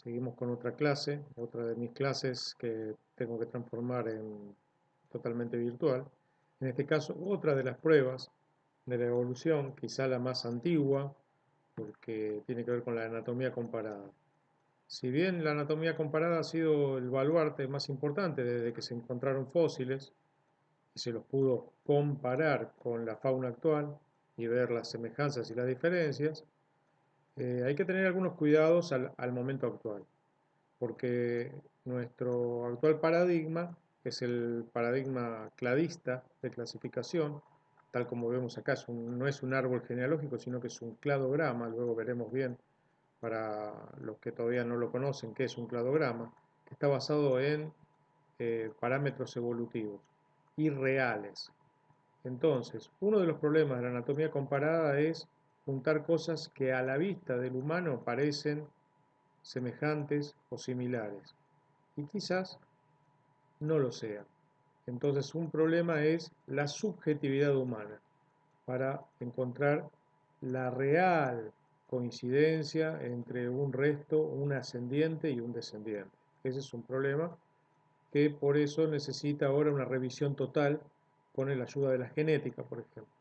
Seguimos con otra clase, otra de mis clases que tengo que transformar en totalmente virtual. En este caso, otra de las pruebas de la evolución, quizá la más antigua, porque tiene que ver con la anatomía comparada. Si bien la anatomía comparada ha sido el baluarte más importante desde que se encontraron fósiles y se los pudo comparar con la fauna actual y ver las semejanzas y las diferencias, hay que tener algunos cuidados al momento actual, porque nuestro actual paradigma es el paradigma cladista de clasificación, tal como vemos acá, no es un árbol genealógico, sino que es un cladograma. Luego veremos bien, para los que todavía no lo conocen, qué es un cladograma, que está basado en parámetros evolutivos y reales. Entonces, uno de los problemas de la anatomía comparada es juntar cosas que a la vista del humano parecen semejantes o similares, y quizás no lo sean. Entonces, un problema es la subjetividad humana para encontrar la real coincidencia entre un resto, un ascendiente y un descendiente. Ese es un problema que por eso necesita ahora una revisión total con la ayuda de la genética, por ejemplo.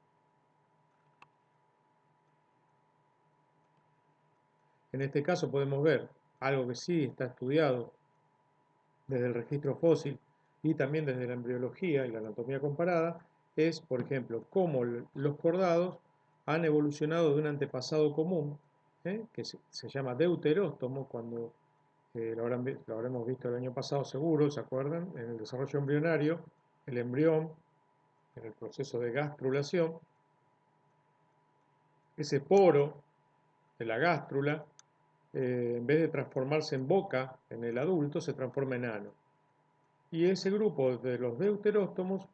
En este caso podemos ver algo que sí está estudiado desde el registro fósil y también desde la embriología y la anatomía comparada, es, por ejemplo, cómo los cordados han evolucionado de un antepasado común, que se llama deuteróstomo, cuando lo habremos visto el año pasado seguro, ¿se acuerdan? En el desarrollo embrionario, el embrión, en el proceso de gastrulación, ese poro de la gástrula, en vez de transformarse en boca en el adulto, se transforma en ano. Y ese grupo de los deuteróstomos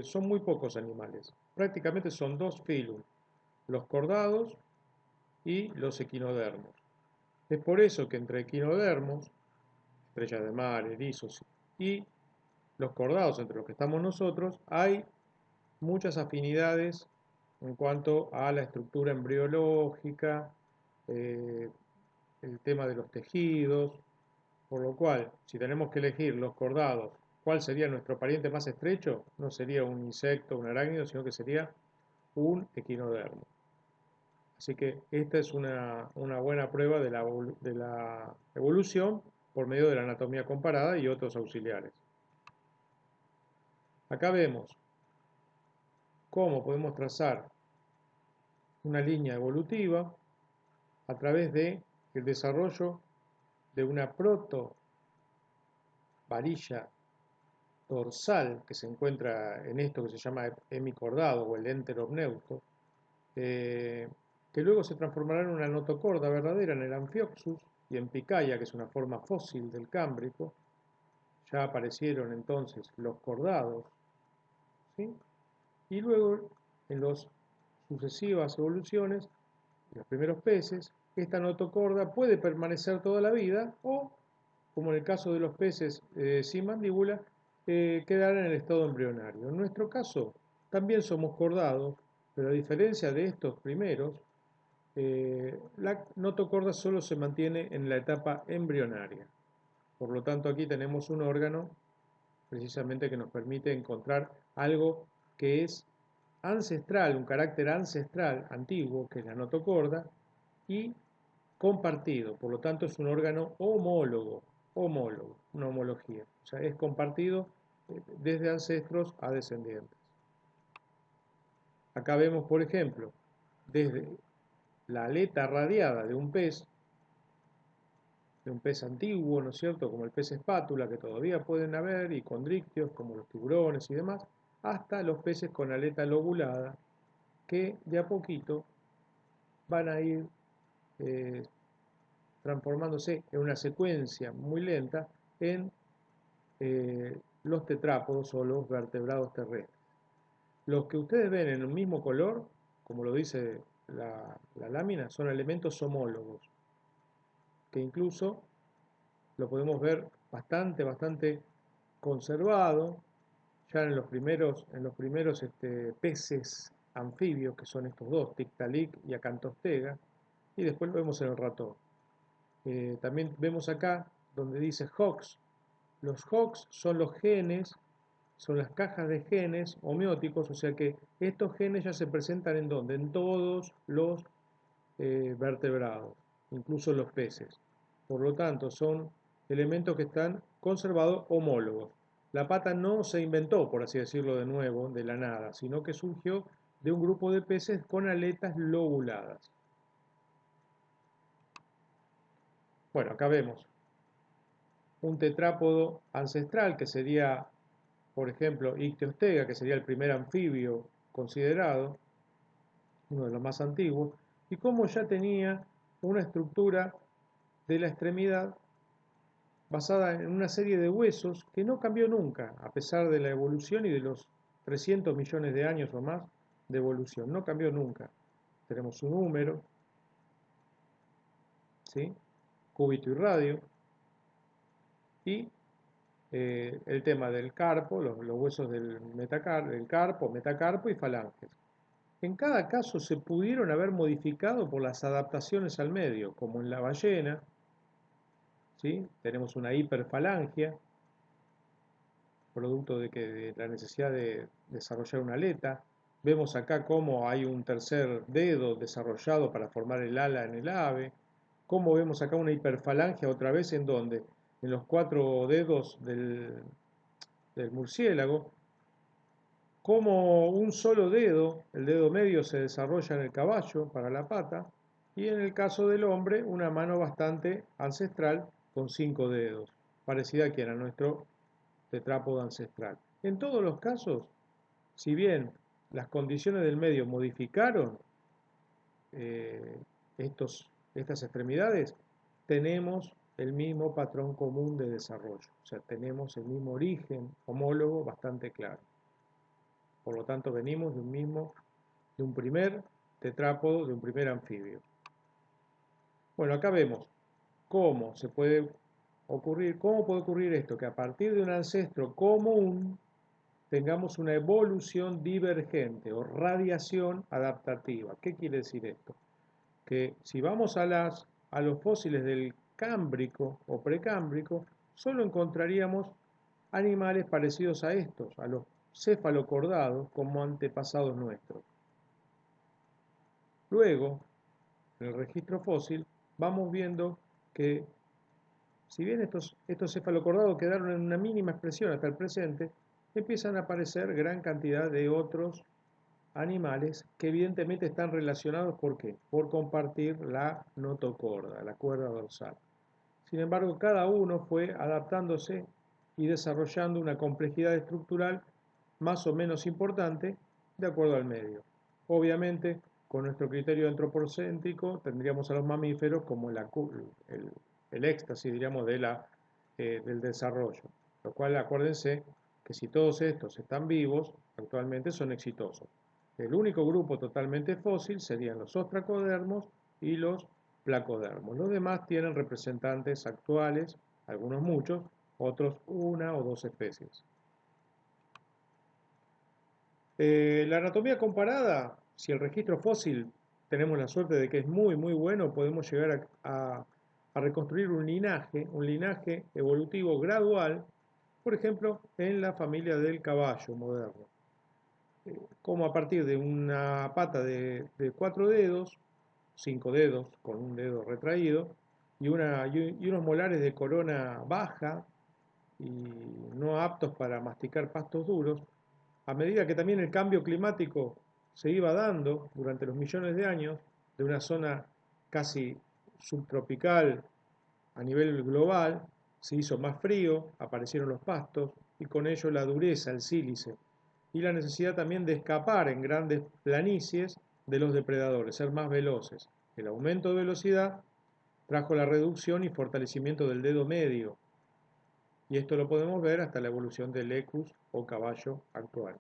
son muy pocos animales. Prácticamente son dos filum, los cordados y los equinodermos. Es por eso que entre equinodermos, estrellas de mar, erizos, y los cordados, entre los que estamos nosotros, hay muchas afinidades en cuanto a la estructura embriológica, eh, el tema de los tejidos, por lo cual, si tenemos que elegir los cordados, ¿cuál sería nuestro pariente más estrecho? No sería un insecto, un arácnido, sino que sería un equinodermo. Así que esta es una buena prueba de la evolución por medio de la anatomía comparada y otros auxiliares. Acá vemos cómo podemos trazar una línea evolutiva a través de el desarrollo de una proto varilla dorsal que se encuentra en esto que se llama hemicordado o el enteromneusto, que luego se transformará en una notocorda verdadera en el Amphioxus y en Picaya, que es una forma fósil del Cámbrico. Ya aparecieron entonces los cordados, ¿sí? Y luego en las sucesivas evoluciones, los primeros peces, esta notocorda puede permanecer toda la vida o, como en el caso de los peces sin mandíbula, quedar en el estado embrionario. En nuestro caso, también somos cordados, pero a diferencia de estos primeros, la notocorda solo se mantiene en la etapa embrionaria. Por lo tanto, aquí tenemos un órgano precisamente que nos permite encontrar algo que es ancestral, un carácter ancestral antiguo, que es la notocorda, y compartido. Por lo tanto, es un órgano homólogo, una homología. O sea, es compartido desde ancestros a descendientes. Acá vemos, por ejemplo, desde la aleta radiada de un pez antiguo, ¿no es cierto?, como el pez espátula, que todavía pueden haber, y condrictios, como los tiburones y demás, hasta los peces con aleta lobulada, que de a poquito van a ir eh, transformándose en una secuencia muy lenta en los tetrápodos o los vertebrados terrestres. Los que ustedes ven en un mismo color, como lo dice la lámina, son elementos homólogos, que incluso lo podemos ver bastante conservado ya en los primeros peces anfibios, que son estos dos, Tiktaalik y Acantostega, y después lo vemos en el ratón. También vemos acá donde dice HOX. Los HOX son los genes, son las cajas de genes homeóticos, o sea que estos genes ya se presentan en donde, en todos los vertebrados, incluso los peces. Por lo tanto, son elementos que están conservados homólogos. La pata no se inventó, por así decirlo de nuevo, de la nada, sino que surgió de un grupo de peces con aletas lobuladas. Bueno, acá vemos un tetrápodo ancestral que sería, por ejemplo, Icteostega, que sería el primer anfibio considerado, uno de los más antiguos, y cómo ya tenía una estructura de la extremidad basada en una serie de huesos que no cambió nunca, a pesar de la evolución y de los 300 millones de años o más de evolución. No cambió nunca. Tenemos un húmero, ¿sí? Cúbito y radio, y el tema del carpo, los huesos del carpo, metacarpo y falanges. En cada caso se pudieron haber modificado por las adaptaciones al medio, como en la ballena, ¿sí? Tenemos una hiperfalangia, producto de la necesidad de desarrollar una aleta. Vemos acá cómo hay un tercer dedo desarrollado para formar el ala en el ave. Cómo vemos acá una hiperfalangia otra vez en donde, en los 4 dedos del murciélago. Cómo un solo dedo, el dedo medio, se desarrolla en el caballo para la pata. Y en el caso del hombre, una mano bastante ancestral con 5 dedos, parecida a quien a nuestro tetrápodo ancestral. En todos los casos, si bien las condiciones del medio modificaron eh, estas extremidades, tenemos el mismo patrón común de desarrollo, o sea, tenemos el mismo origen homólogo bastante claro. Por lo tanto, venimos de un primer tetrápodo, de un primer anfibio. Bueno, acá vemos cómo cómo puede ocurrir esto, que a partir de un ancestro común tengamos una evolución divergente o radiación adaptativa. ¿Qué quiere decir esto? Que si vamos a los fósiles del Cámbrico o Precámbrico, solo encontraríamos animales parecidos a estos, a los cefalocordados, como antepasados nuestros. Luego, en el registro fósil, vamos viendo que si bien estos cefalocordados quedaron en una mínima expresión hasta el presente, empiezan a aparecer gran cantidad de otros animales que evidentemente están relacionados, ¿por qué? Por compartir la notocorda, la cuerda dorsal. Sin embargo, cada uno fue adaptándose y desarrollando una complejidad estructural más o menos importante de acuerdo al medio. Obviamente, con nuestro criterio antropocéntrico, tendríamos a los mamíferos como el éxtasis, diríamos, del desarrollo. Lo cual, acuérdense que si todos estos están vivos, actualmente son exitosos. El único grupo totalmente fósil serían los ostracodermos y los placodermos. Los demás tienen representantes actuales, algunos muchos, otros una o dos especies. La anatomía comparada, si el registro fósil tenemos la suerte de que es muy muy bueno, podemos llegar a reconstruir un linaje evolutivo gradual, por ejemplo, en la familia del caballo moderno. Como a partir de una pata de 4 dedos, 5 dedos con un dedo retraído, y unos molares de corona baja y no aptos para masticar pastos duros, a medida que también el cambio climático se iba dando durante los millones de años, de una zona casi subtropical a nivel global, se hizo más frío, aparecieron los pastos y con ello la dureza, el sílice, y la necesidad también de escapar en grandes planicies de los depredadores, ser más veloces. El aumento de velocidad trajo la reducción y fortalecimiento del dedo medio, y esto lo podemos ver hasta la evolución del equus o caballo actual.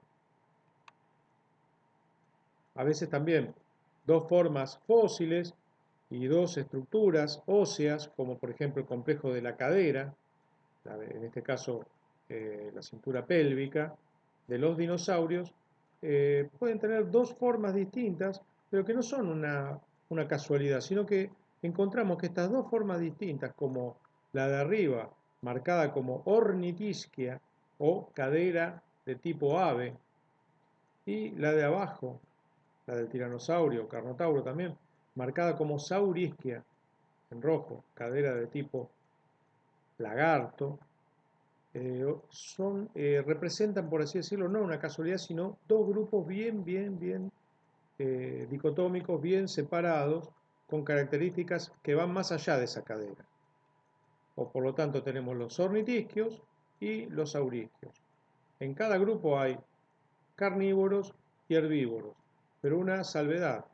A veces también dos formas fósiles y dos estructuras óseas, como por ejemplo el complejo de la cadera, en este caso la cintura pélvica de los dinosaurios, pueden tener dos formas distintas, pero que no son una casualidad, sino que encontramos que estas dos formas distintas, como la de arriba, marcada como ornitisquia o cadera de tipo ave, y la de abajo, la del tiranosaurio, carnotauro también, marcada como saurisquia, en rojo, cadera de tipo lagarto, representan, por así decirlo, no una casualidad, sino dos grupos bien dicotómicos, bien separados, con características que van más allá de esa cadera. O por lo tanto tenemos los ornitisquios y los saurisquios. En cada grupo hay carnívoros y herbívoros, pero una salvedad.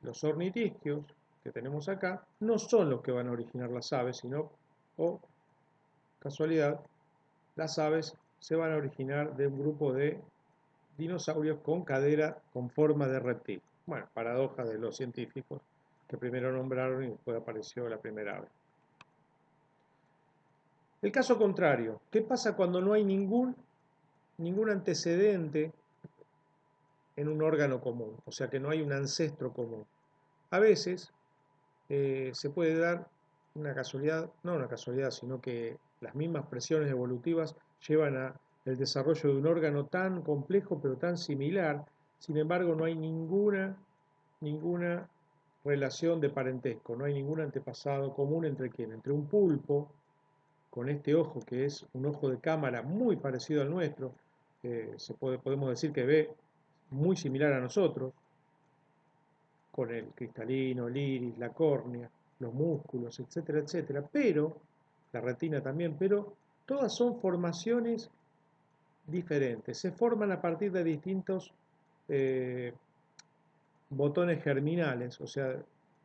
Los ornitisquios que tenemos acá no son los que van a originar las aves, sino, o casualidad, las aves se van a originar de un grupo de dinosaurios con cadera con forma de reptil. Bueno, paradoja de los científicos que primero nombraron y después apareció la primera ave. El caso contrario, ¿qué pasa cuando no hay ningún antecedente en un órgano común? O sea, que no hay un ancestro común. A veces se puede dar una casualidad, no una casualidad, sino que las mismas presiones evolutivas llevan a el desarrollo de un órgano tan complejo pero tan similar. Sin embargo, no hay ninguna relación de parentesco, no hay ningún antepasado común entre quién, entre un pulpo con este ojo que es un ojo de cámara muy parecido al nuestro, podemos decir que ve muy similar a nosotros, con el cristalino, el iris, la córnea, los músculos, etcétera, etcétera, pero, la retina también, pero todas son formaciones diferentes, se forman a partir de distintos eh, botones germinales, o sea,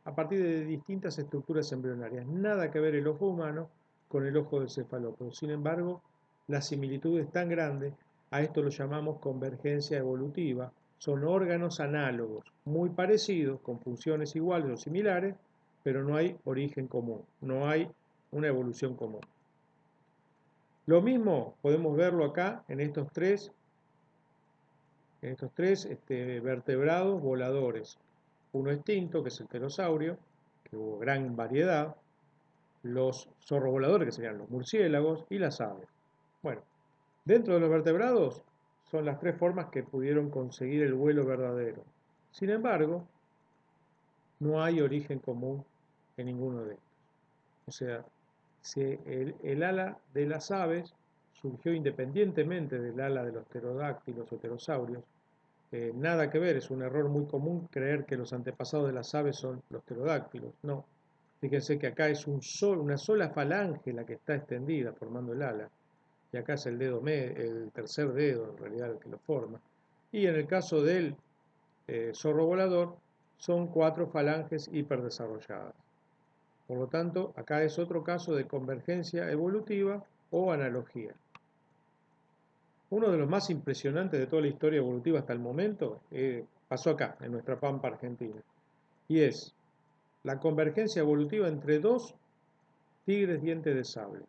a partir de distintas estructuras embrionarias. Nada que ver el ojo humano con el ojo del cefalópodo. Sin embargo, la similitud es tan grande, a esto lo llamamos convergencia evolutiva. Son órganos análogos, muy parecidos, con funciones iguales o similares, pero no hay origen común, no hay una evolución común. Lo mismo podemos verlo acá en estos tres vertebrados voladores. Uno extinto, que es el pterosaurio, que hubo gran variedad, los zorrovoladores, que serían los murciélagos, y las aves. Bueno, dentro de los vertebrados son las tres formas que pudieron conseguir el vuelo verdadero. Sin embargo, no hay origen común en ninguno de estos. O sea, el ala de las aves surgió independientemente del ala de los pterodáctilos o pterosaurios. Nada que ver, es un error muy común creer que los antepasados de las aves son los pterodáctilos. No, fíjense que acá es una sola falange la que está extendida formando el ala, y acá es el tercer dedo en realidad el que lo forma. Y en el caso del zorro volador son 4 falanges hiperdesarrolladas. Por lo tanto, acá es otro caso de convergencia evolutiva o analogía. Uno de los más impresionantes de toda la historia evolutiva hasta el momento pasó acá, en nuestra pampa argentina, y es la convergencia evolutiva entre dos tigres dientes de sable.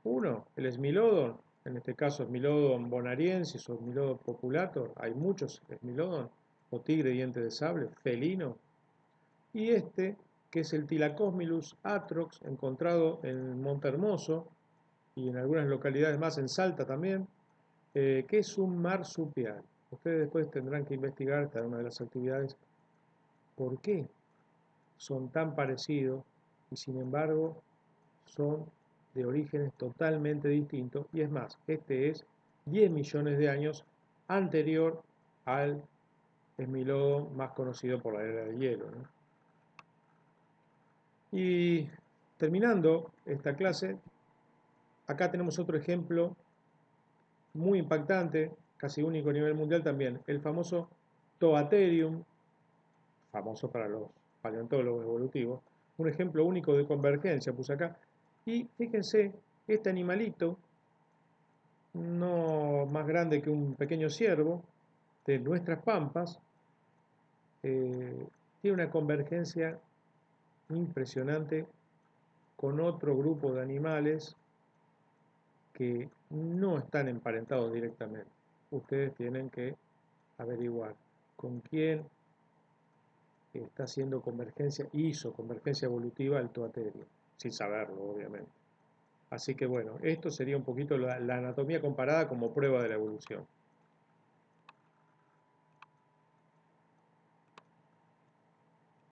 Uno, el Smilodon, en este caso Smilodon bonariensis o Smilodon populator, hay muchos Smilodon, o tigre diente de sable, felino, y este, que es el Thylacophilus atrox, encontrado en Monte Hermoso y en algunas localidades más en Salta también, que es un marsupial. Ustedes después tendrán que investigar, esta es una de las actividades, por qué son tan parecidos y sin embargo son de orígenes totalmente distintos. Y es más, este es 10 millones de años anterior al Smilodon más conocido por la era de hielo, ¿no? Y terminando esta clase, acá tenemos otro ejemplo muy impactante, casi único a nivel mundial también, el famoso Toatherium, famoso para los paleontólogos evolutivos, un ejemplo único de convergencia, puse acá. Y fíjense, este animalito, no más grande que un pequeño ciervo, de nuestras pampas, tiene una convergencia impresionante con otro grupo de animales que no están emparentados directamente. Ustedes tienen que averiguar con quién está haciendo convergencia, hizo convergencia evolutiva al toaterio, sin saberlo, obviamente. Así que bueno, esto sería un poquito la anatomía comparada como prueba de la evolución.